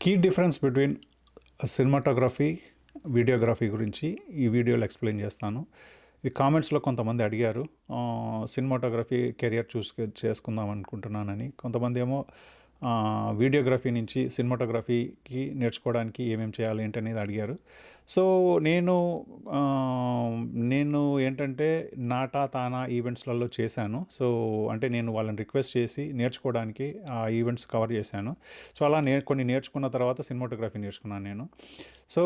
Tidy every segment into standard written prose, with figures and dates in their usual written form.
Key difference between cinematography, videography గురించి ఈ వీడియోలో ఎక్స్ప్లెయిన్ చేస్తాను. ఈ కామెంట్స్లో కొంతమంది అడిగారు, సినిమాటోగ్రఫీ కెరియర్ చేసుకుందాం అనుకుంటున్నానని. కొంతమంది ఏమో వీడియోగ్రఫీ నుంచి సినిమాటోగ్రఫీకి నేర్చుకోవడానికి ఏమేమి చేయాలి ఏంటనేది అడిగారు. సో నేను ఏంటంటే నాటా తానా ఈవెంట్స్లలో చేశాను. సో అంటే నేను వాళ్ళని రిక్వెస్ట్ చేసి నేర్చుకోవడానికి ఆ ఈవెంట్స్ కవర్ చేశాను. సో అలా కొన్ని నేర్చుకున్న తర్వాత సినిమాటోగ్రఫీ నేర్చుకున్నాను నేను. సో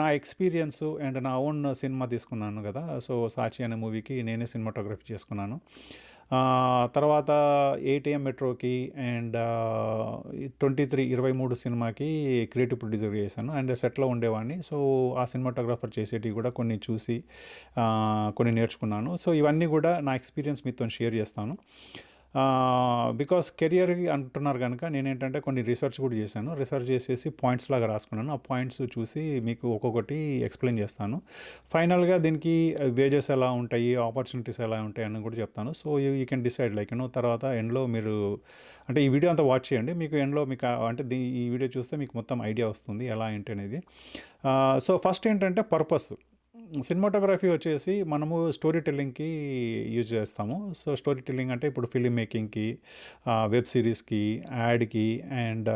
నా ఎక్స్పీరియన్స్ అండ్ నా ఓన్ సినిమా తీసుకున్నాను కదా. సో సాచి అనే మూవీకి నేనే సినిమాటోగ్రఫీ చేసుకున్నాను. తర్వాత 8am మెట్రోకి అండ్ 23 సినిమాకి క్రియేటివ్ ప్రొడ్యూసర్ చేశాను అండ్ సెట్లో ఉండేవాడిని. సో ఆ సినిమాటోగ్రాఫర్ చేసేటివి కూడా కొన్ని చూసి కొన్ని నేర్చుకున్నాను. సో ఇవన్నీ కూడా నా ఎక్స్పీరియన్స్ మీతో షేర్ చేస్తాను. బికాస్ కెరియర్ అంటున్నారు కనుక నేనేంటంటే కొన్ని రీసెర్చ్ కూడా చేశాను. రీసెర్చ్ చేసేసి పాయింట్స్ లాగా రాసుకున్నాను. ఆ పాయింట్స్ చూసి మీకు ఒక్కొక్కటి ఎక్స్ప్లెయిన్ చేస్తాను. ఫైనల్గా దీనికి వేజెస్ ఎలా ఉంటాయి, ఆపర్చునిటీస్ ఎలా ఉంటాయి అని కూడా చెప్తాను. సో యూ కెన్ డిసైడ్ తర్వాత ఎండ్లో మీరు అంటే ఈ వీడియో అంతా వాచ్ చేయండి. మీకు ఎండ్లో మీకు అంటే ఈ వీడియో చూస్తే మీకు మొత్తం ఐడియా వస్తుంది ఎలా ఏంటి అనేది. సో ఫస్ట్ ఏంటంటే పర్పస్. సినిమాటోగ్రఫీ వచ్చేసి మనము స్టోరీ టెల్లింగ్కి యూజ్ చేస్తాము. సో స్టోరీ టెల్లింగ్ అంటే ఇప్పుడు ఫిలిం మేకింగ్కి, వెబ్ సిరీస్కి, యాడ్కి అండ్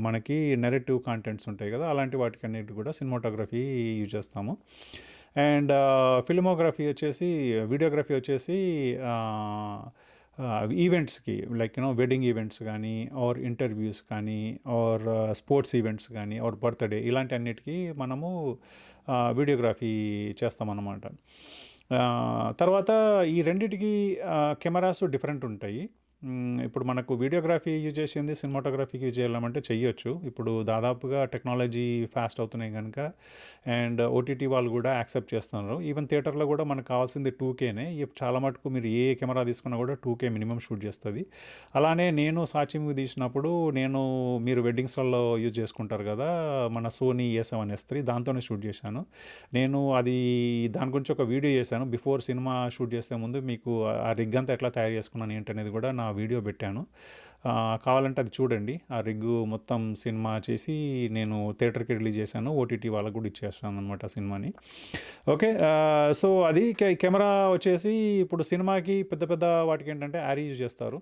మనకి నెరేటివ్ కాంటెంట్స్ ఉంటాయి కదా, అలాంటి వాటికి అన్నిటి కూడా సినిమాటోగ్రఫీ యూజ్ చేస్తాము. అండ్ ఫిల్మోగ్రఫీ వచ్చేసి, వీడియోగ్రఫీ వచ్చేసి ఈవెంట్స్కి వెడ్డింగ్ ఈవెంట్స్ కానీ ఆర్ ఇంటర్వ్యూస్ కానీ ఆర్ స్పోర్ట్స్ ఈవెంట్స్ కానీ ఆర్ బర్త్డే ఇలాంటి అన్నిటికీ మనము వీడియోగ్రఫీ చేస్తామన్నమాట. తర్వాత ఈ రెండిటికి కెమెరాస్ డిఫరెంట్ ఉంటాయి. ఇప్పుడు మనకు వీడియోగ్రఫీ యూజ్ చేసింది సినిమాటోగ్రఫీకి యూజ్ చేయాలంటే చెయ్యొచ్చు. ఇప్పుడు దాదాపుగా టెక్నాలజీ ఫాస్ట్ అవుతున్నాయి కనుక అండ్ ఓటీటీ వాళ్ళు కూడా యాక్సెప్ట్ చేస్తున్నారు. ఈవెన్ థియేటర్లో కూడా మనకు కావాల్సింది 2Kనే. చాలా మటుకు మీరు ఏ కెమెరా తీసుకున్నా కూడా 2K మినిమం షూట్ చేస్తుంది. అలానే నేను సాచి మూవీ తీసినప్పుడు మీరు వెడ్డింగ్స్లలో యూజ్ చేసుకుంటారు కదా, మన సోనీ A7S III దాంతోనే షూట్ చేశాను. నేను దాని గురించి ఒక వీడియో చేశాను. బిఫోర్ సినిమా షూట్ చేసే ముందు మీకు ఆ రిగ్ అంతా ఎట్లా తయారు చేసుకున్నాను ఏంటనేది కూడా నా వీడియో పెట్టాను. కావాలంటే అది చూడండి. ఆ రిగ్గు మొత్తం సినిమా చేసి నేను థియేటర్కి రిలీజ్ చేశాను. ఓటీటీ వాళ్ళకు కూడా ఇచ్చేస్తాను అనమాట సినిమాని. ఓకే. సో అది కెమెరా వచ్చేసి ఇప్పుడు సినిమాకి పెద్ద పెద్ద వాటికి ఏంటంటే యారీ యూజ్ చేస్తారు.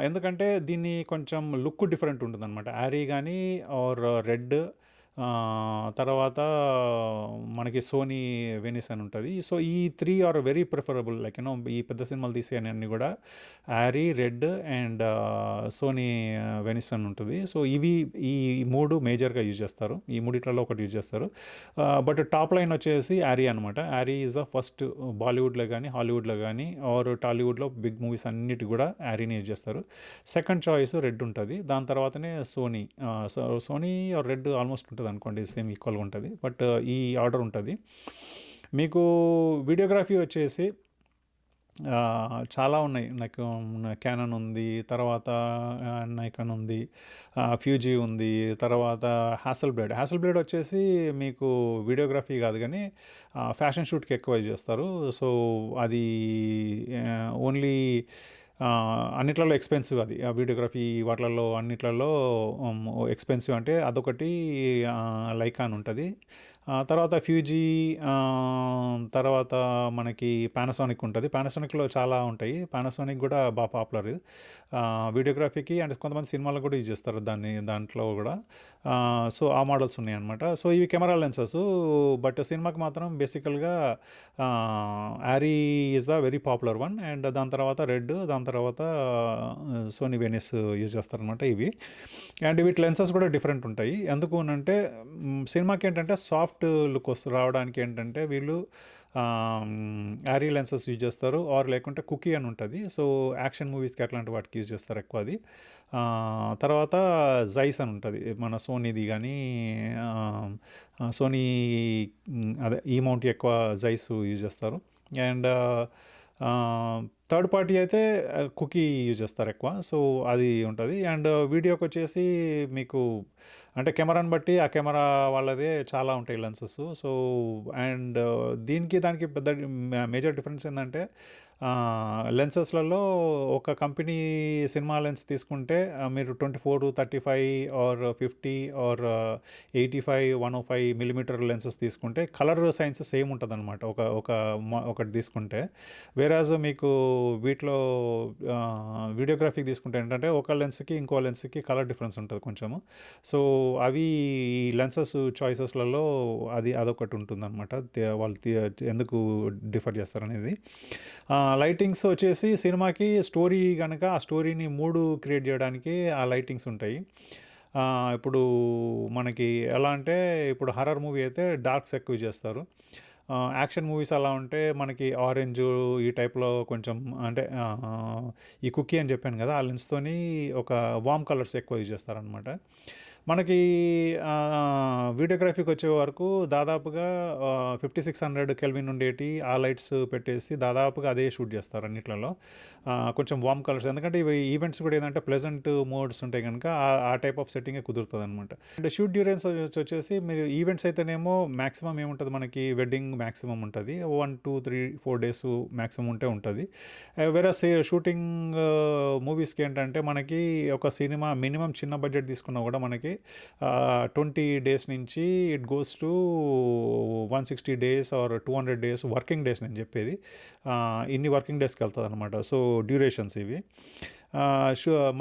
ఎందుకంటే దీన్ని కొంచెం లుక్ డిఫరెంట్ ఉంటుంది అనమాట. యారీ కానీ ఆర్ రెడ్, తర్వాత మనకి సోనీ వెనిస్ అని ఉంటుంది. సో ఈ 3 ఆర్ వెరీ ప్రిఫరబుల్. ఈ పెద్ద సినిమాలు తీసే అన్నీ కూడా Arri, Red and Sony Venice అని ఉంటుంది. సో ఈ 3 మేజర్గా యూజ్ చేస్తారు. ఈ మూడిట్లలో ఒకటి యూజ్ చేస్తారు. బట్ టాప్ లైన్ వచ్చేసి యారీ అనమాట. Yaari is the first. బాలీవుడ్లో కానీ హాలీవుడ్లో కానీ ఆర్ టాలీవుడ్లో బిగ్ మూవీస్ అన్నిటి కూడా యారీని యూజ్ చేస్తారు. సెకండ్ చాయిస్ రెడ్ ఉంటుంది. దాని తర్వాతనే సోనీ ఆర్ రెడ్ ఆల్మోస్ట్ ఉంటుంది అనుకోండి, సేమ్ ఈక్వల్గా ఉంటుంది. బట్ ఈ ఆర్డర్ ఉంటుంది. మీకు వీడియోగ్రఫీ వచ్చేసి చాలా ఉన్నాయి. క్యానన్ ఉంది, తర్వాత నైకాన్ ఉంది, ఫ్యూజీ ఉంది, తర్వాత హ్యాసెల్బ్లేడ్ వచ్చేసి మీకు వీడియోగ్రఫీ కాదు కానీ ఫ్యాషన్ షూట్కి ఎక్కువ యూజ్ చేస్తారు. సో అది ఓన్లీ అన్నిట్లలో ఎక్స్పెన్సివ్. అది ఆ వీడియోగ్రఫీ వాటిలలో అన్నిట్లలో ఎక్స్పెన్సివ్. అంటే అదొకటి లైకాన్ ఉంటుంది. తర్వాత ఫ్యూజీ, తర్వాత మనకి పానాసోనిక్ ఉంటుంది. పానాసోనిక్లో చాలా ఉంటాయి. పానాసోనిక్ కూడా బాగా పాపులర్ వీడియోగ్రఫీకి. అండ్ కొంతమంది సినిమాలకు కూడా యూజ్ చేస్తారు దాంట్లో కూడా. సో ఆ మోడల్స్ ఉన్నాయి అనమాట. సో ఇవి కెమెరా లెన్సెస్. బట్ సినిమాకి మాత్రం బేసికల్గా Yaari is the very popular one. And దాని తర్వాత రెడ్, దాని తర్వాత సోనీ వెనిస్ యూజ్ చేస్తారనమాట ఇవి. అండ్ వీటి లెన్సెస్ కూడా డిఫరెంట్ ఉంటాయి. ఎందుకు అంటే సినిమాకి ఏంటంటే సాఫ్ట్ లుక్ రావడానికి ఏంటంటే వీళ్ళు యారీ లెన్సెస్ యూజ్ చేస్తారు. ఆర్ లేకుంటే కుకీ అని ఉంటుంది. సో యాక్షన్ మూవీస్కి అట్లాంటి వాటికి యూజ్ చేస్తారు ఎక్కువ అది. తర్వాత జైస్ అని ఉంటుంది మన సోనీది. కానీ సోనీ అదే ఈ మౌంట్ ఎక్కువ జైస్ యూజ్ చేస్తారు. అండ్ థర్డ్ పార్టీ అయితే కుకీ యూజ్ చేస్తారు ఎక్కువ. సో అది ఉంటుంది. అండ్ వీడియోకి వచ్చేసి మీకు అంటే కెమెరాని బట్టి ఆ కెమెరా వాళ్ళదే చాలా ఉంటాయి లెన్సెస్. సో అండ్ దానికి పెద్ద మేజర్ డిఫరెన్స్ ఏంటంటే లెన్సెస్‌లలో ఒక కంపెనీ సినిమా లెన్స్ తీసుకుంటే మీరు 24, 35 ఆర్ 50 ఆర్ 85, 105 మిల్లీమీటర్ లెన్సెస్ తీసుకుంటే కలర్ సైన్స్ సేమ్ ఉంటదనమాట. ఒకటి తీసుకుంటే. వేరాజ్ మీకు వీటిలో వీడియోగ్రఫీకి తీసుకుంటే ఏంటంటే ఒక లెన్స్‌కి ఇంకో లెన్స్‌కి కలర్ డిఫరెన్స్ ఉంటది కొంచెము. సో, అవి ఈ లెన్సెస్ చాయిసెస్‌లలో అదొకటి ఉంటుందనమాట. వాళ్ళు ఎందుకు డిఫర్ చేస్తారనేది. లైటింగ్స్ వచ్చేసి సినిమాకి స్టోరీ గనక ఆ స్టోరీని మూడ్ క్రియేట్ చేయడానికి ఆ లైటింగ్స్ ఉంటాయి. ఇప్పుడు మనకి ఎలా అంటే ఇప్పుడు హర్రర్ మూవీ అయితే డార్క్స్ ఎక్కువ చేస్తారు. యాక్షన్ మూవీస్ అలా ఉంటే మనకి ఆరెంజు ఈ టైప్‌లో కొంచెం అంటే ఈ కుకీ అని చెప్పాను కదా! ఆ లెన్స్‌తోని ఒక వార్మ్ కలర్స్ ఎక్కువ యూజ్ చేస్తారనమాట. మనకి వీడియోగ్రఫీకి వచ్చే వరకు దాదాపుగా 5600 కెల్విన్ ఉండేటి ఆ లైట్స్ పెట్టేసి దాదాపుగా అదే షూట్ చేస్తారు అన్నిట్లలో. కొంచెం వార్మ్ కలర్స్ ఎందుకంటే ఇవి ఈవెంట్స్ కూడా ఏందంటే ప్లెజెంట్ మోడ్స్ ఉంటాయి కనుక ఆ టైప్ ఆఫ్ సెట్టింగే కుదురుతదనమాట. అండ్ షూట్ డ్యూరేషన్స్ వచ్చేసి మీరు ఈవెంట్స్ అయితేనేమో మాక్సిమం ఏముంటది మనకి వెడ్డింగ్ మాక్సిమం ఉంటది. 1, 2, 3, 4 డేస్ మాక్సిమం ఉంటది. వేరస్ షూటింగ్ మూవీస్‌కి ఏంటంటే మనకి ఒక సినిమా మినిమం చిన్న బడ్జెట్ తీసుకున్నా కూడా మనకి 20 డేస్ నుంచి it goes to 160 days or 200 days working days నేను చెప్పేది. ఇన్ని వర్కింగ్ డేస్‌కి వెళ్తదనమాట. సో, డ్యూరేషన్స్ ఇవి.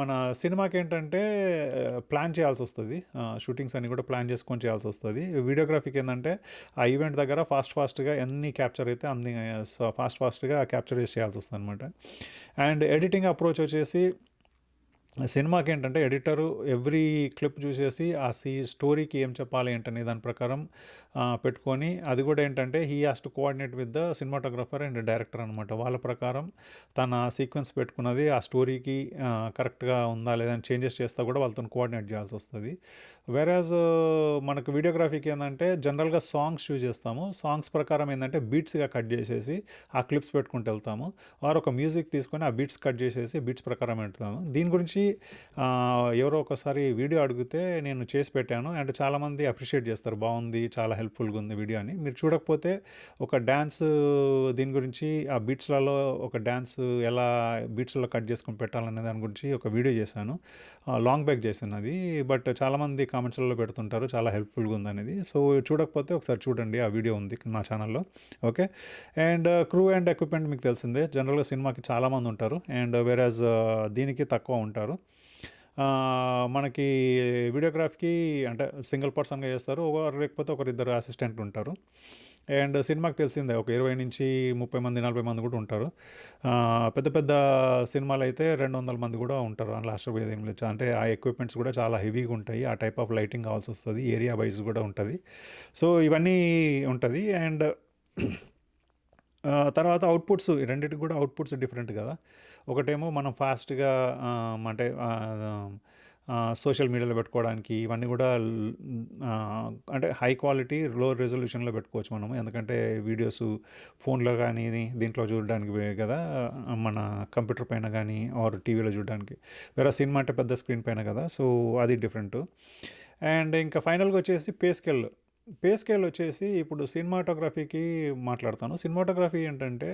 మన సినిమాకి ఏంటంటే ప్లాన్ చేయాల్సొస్తది. షూటింగ్స్ అన్నీ కూడా ప్లాన్ చేసుకొని చేయాల్సొస్తది. వీడియోగ్రఫీకి ఏందంటే ఆ ఈవెంట్ దగ్గర ఫాస్ట్‌గా ఎన్ని క్యాప్చర్ అయితే అన్ని ఫాస్ట్‌గా క్యాప్చర్ చేసి చేయాల్సొస్తదనమాట. అండ్ ఎడిటింగ్ అప్రోచ్ వచ్చేసి సినిమాకి ఏంటంటే ఎడిటరు ఎవ్రీ క్లిప్ చూసేసి ఆ స్టోరీకి ఏం చెప్పాలి ఏంటనే దాని ప్రకారం పెట్టుకొని అది కూడా ఏంటంటే he has to coordinate with the cinematographer and director అనమాట. వాళ్ళ ప్రకారం తన సీక్వెన్స్ పెట్టుకున్నది ఆ స్టోరీకి కరెక్ట్గా ఉందా లేదా అని చేంజెస్ చేస్తా కూడా వాళ్ళతో కోఆర్డినేట్ చేయాల్సి వస్తుంది. వేరాజ్ మనకు వీడియోగ్రఫీకి ఏంటంటే జనరల్గా సాంగ్స్ చూస్ చేస్తాము. సాంగ్స్ ప్రకారం ఏంటంటే బీట్స్గా కట్ చేసేసి ఆ క్లిప్స్ పెట్టుకుంటూ వెళ్తాము. వారు ఒక మ్యూజిక్ తీసుకొని ఆ బీట్స్ కట్ చేసేసి బీట్స్ ప్రకారం పెడతాము. దీని గురించి ఎవరో ఒకసారి వీడియో అడిగితే నేను చేసి పెట్టాను అండ్ చాలామంది అప్రిషియేట్ చేస్తారు, బాగుంది, చాలా హెల్ప్ఫుల్గా ఉంది వీడియో అని. మీరు చూడకపోతే ఒక డ్యాన్స్ దీని గురించి ఆ బీట్స్లలో ఒక డ్యాన్స్ ఎలా బీట్స్లో కట్ చేసుకొని పెట్టాలనే దాని గురించి ఒక వీడియో చేశాను. లాంగ్ బ్యాక్ చేశాను అది. బట్ చాలామంది కామెంట్స్లలో పెడుతుంటారు చాలా హెల్ప్ఫుల్గా ఉందనేది. సో, చూడకపోతే ఒకసారి చూడండి, ఆ వీడియో ఉంది నా ఛానల్లో. Okay. And crew and equipment మీకు తెలిసిందే, జనరల్గా సినిమాకి చాలామంది ఉంటారు అండ్ వేరాజ్ దీనికి తక్కువ ఉంటారు. మనకి వీడియోగ్రఫీకి అంటే సింగిల్ పర్సన్గా చేస్తారు, లేకపోతే ఒకరిద్దరు అసిస్టెంట్లు ఉంటారు. అండ్ సినిమాకి తెలిసిందే ఒక 20-30 మంది 40 మంది కూడా ఉంటారు. పెద్ద పెద్ద సినిమాలు అయితే 200 మంది కూడా ఉంటారు. అందులో ఆశ్చర్యపోయేది ఏం లేదు. అంటే ఆ ఎక్విప్మెంట్స్ కూడా చాలా హెవీగా ఉంటాయి, ఆ టైప్ ఆఫ్ లైటింగ్ కావాల్సి వస్తుంది, ఏరియా వైజ్ కూడా ఉంటుంది. సో, ఇవన్నీ ఉంటుంది. అండ్ తర్వాత అవుట్పుట్స్ రెండింటికి కూడా అవుట్పుట్స్ డిఫరెంట్ కదా. ఒకటేమో మనం ఫాస్ట్గా అంటే సోషల్ మీడియాలో పెట్టుకోవడానికి ఇవన్నీ కూడా అంటే హై క్వాలిటీ లో రెజల్యూషన్లో పెట్టుకోవచ్చు మనము. ఎందుకంటే వీడియోస్ ఫోన్లో కానీ దీంట్లో చూడడానికి కదా, మన కంప్యూటర్ పైన కానీ ఆర్ టీవీలో చూడడానికి. వేరే సినిమా అంటే పెద్ద స్క్రీన్ పైన కదా, సో అది డిఫరెంట్. అండ్ ఇంకా ఫైనల్గా వచ్చేసి పే స్కేల్ వచ్చేసి ఇప్పుడు సినిమాటోగ్రఫీకి మాట్లాడతాను. సినిమాటోగ్రఫీ ఏంటంటే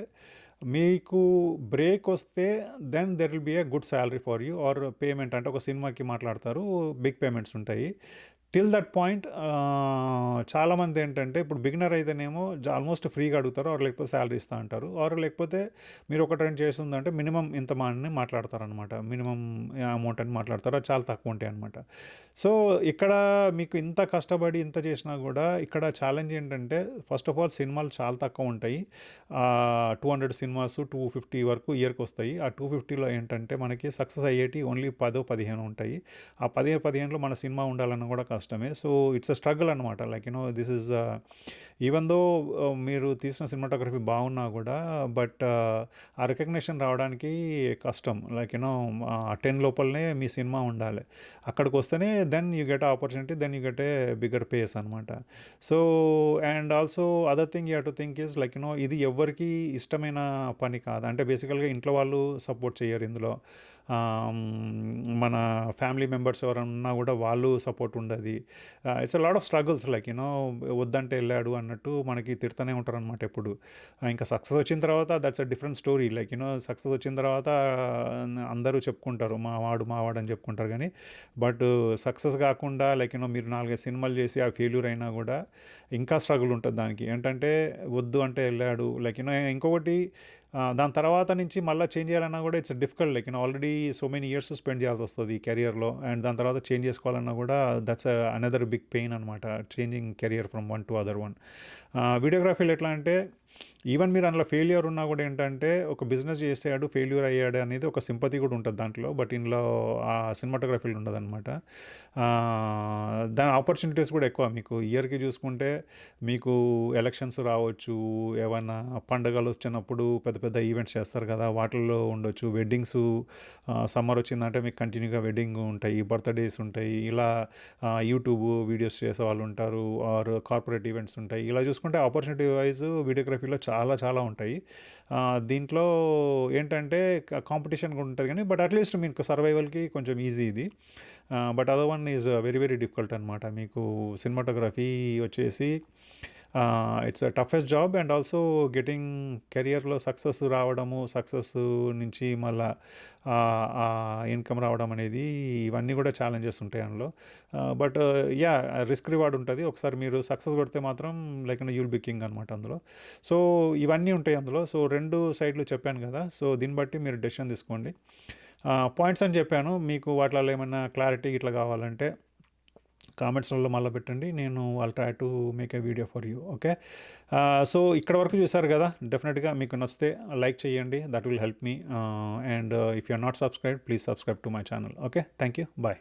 మీకు బ్రేక్ వస్తే then there will be a good salary for you or payment అంటే ఒక సినిమాకి మాట్లాడతారు, బిగ్ పేమెంట్స్ ఉంటాయి. టిల్ దట్ పాయింట్ చాలామంది ఏంటంటే ఇప్పుడు బిగినర్ అయితేనేమో ఆల్మోస్ట్ ఫ్రీగా అడుగుతారు, ఆర్ లేకపోతే శాలరీ ఇస్తా అంటారు, ఆర్ లేకపోతే మీరు ఒక ట్రెండ్ చేస్తుందంటే మినిమం ఇంత అని మాట్లాడతారనమాట. మినిమం అమౌంట్ అని మాట్లాడతారు, అది చాలా తక్కువ ఉంటాయి అనమాట. సో, ఇక్కడ మీకు ఇంత కష్టపడి ఇంత చేసినా కూడా ఇక్కడ ఛాలెంజ్ ఏంటంటే ఫస్ట్ ఆఫ్ ఆల్ సినిమాలు చాలా తక్కువ ఉంటాయి. 200 సినిమాస్ 250 వరకు ఇయర్కి వస్తాయి. ఆ 250లో ఏంటంటే మనకి సక్సెస్ అయ్యేటి ఓన్లీ 10-15 ఉంటాయి. ఆ 10-15లో మన సినిమా ఉండాలన్న కూడా కష్టమే. సో, ఇట్స్ అ స్ట్రగుల్ అనమాట. Like this is even though మీరు తీసిన సినిమాటోగ్రఫీ బాగున్నా కూడా బట్ ఆ రికగ్నిషన్ రావడానికి కష్టం. లైక్ 10 లోపలనే మీ సినిమా ఉండాలి. అక్కడికి వస్తేనే then you get opportunity, then you get a bigger pace అనమాట. So, and also other thing you have to think is like ఇది ఎవరికి ఇష్టమైన పని కాదు. అంటే బేసికల్గా ఇంట్లో వాళ్ళు సపోర్ట్ చేయరు ఇందులో. మన ఫ్యామిలీ మెంబర్స్ ఎవరైనా ఉన్నా కూడా వాళ్ళు సపోర్ట్ ఉండదు. It's a lot of struggles like వద్దంటే వెళ్ళాడు అన్నట్టు మనకి తిడుతూనే ఉంటారనమాట ఎప్పుడు. ఇంకా సక్సెస్ వచ్చిన తర్వాత that's a different story. Like success వచ్చిన తర్వాత అందరూ చెప్పుకుంటారు మావాడు అని చెప్పుకుంటారు. కానీ బట్ సక్సెస్ కాకుండా లైక్ మీరు 4-5 సినిమాలు చేసి ఆ ఫెయిల్యూర్ అయినా కూడా ఇంకా స్ట్రగుల్ ఉంటుంది దానికి. ఏంటంటే వద్దు అంటే వెళ్ళాడు లైక్ ఇంకొకటి దాని తర్వాత నుంచి మళ్ళీ చేంజ్ చేయాలన్నా కూడా it's difficult. Like already so many years spend చేయాల్సి వస్తుంది ఈ కెరియర్లో. అండ్ దాని తర్వాత చేంజ్ చేసుకోవాలన్నా కూడా దట్స్ అనదర్ బిగ్ పెయిన్ అనమాట, changing career from one to other one. వీడియోగ్రఫీలో ఎట్లా అంటే ఈవెన్ మీరు అందులో ఫెయిల్యూర్ ఉన్నా కూడా ఏంటంటే ఒక బిజినెస్ చేసాడు ఫెయిల్యూర్ అయ్యాడు అనేది ఒక సింపతి కూడా ఉంటుంది దాంట్లో. బట్ ఇందులో ఆ సినిమాటోగ్రఫీలో ఉండదన్నమాట. దాని ఆపర్చునిటీస్ కూడా ఎక్కువ. మీకు ఇయర్కి చూసుకుంటే మీకు ఎలక్షన్స్ రావచ్చు, ఏమైనా పండుగలు వచ్చినప్పుడు పెద్ద పెద్ద ఈవెంట్స్ చేస్తారు కదా, వాటిల్లో ఉండొచ్చు. వెడ్డింగ్స్ సమ్మర్ వచ్చిందంటే మీకు కంటిన్యూగా వెడ్డింగ్ ఉంటాయి, బర్త్డేస్ ఉంటాయి. ఇలా యూట్యూబ్ వీడియోస్ చేసే వాళ్ళు ఉంటారు, ఆర్ కార్పొరేట్ ఈవెంట్స్ ఉంటాయి. ఇలా చూసుకుంటే ఆపర్చునిటీ వైజ్ వీడియోగ్రఫీలో చాలా చాలా ఉంటాయి. దీంట్లో ఏంటంటే కాంపిటీషన్ కూడా ఉంటుంది కానీ బట్ అట్లీస్ట్ మీకు సర్వైవల్కి కొంచెం ఈజీ ఇది. But other one is very very difficult అనమాట. మీకు సినిమాటోగ్రఫీ వచ్చేసి it's a toughest job. And also getting కెరియర్లో సక్సెస్ రావడము, సక్సెస్ నుంచి మళ్ళా ఇన్కమ్ రావడం అనేది ఇవన్నీ కూడా ఛాలెంజెస్ ఉంటాయి అందులో. బట్ యా రిస్క్ రివార్డ్ ఉంటుంది. ఒకసారి మీరు సక్సెస్ కొడితే మాత్రం లైక్ యూల్ బి కింగ్ అనమాట అందులో. సో ఇవన్నీ ఉంటాయి అందులో. సో 2 సైడ్లు చెప్పాను కదా, సో దీన్ని బట్టి మీరు డెసిషన్ తీసుకోండి. పాయింట్స్ అని చెప్పాను. మీకు వాటిలో ఏమైనా క్లారిటీ ఇట్లా కావాలంటే కామెంట్స్లలో మళ్ళీ పెట్టండి. నేను I'll try to make a video for you. Okay, so ఇక్కడ వరకు చూసారు కదా. డెఫినెట్గా మీకు నచ్చితే లైక్ చేయండి, that will help me. And if you are not subscribe, please subscribe to my channel. Okay, thank you, bye.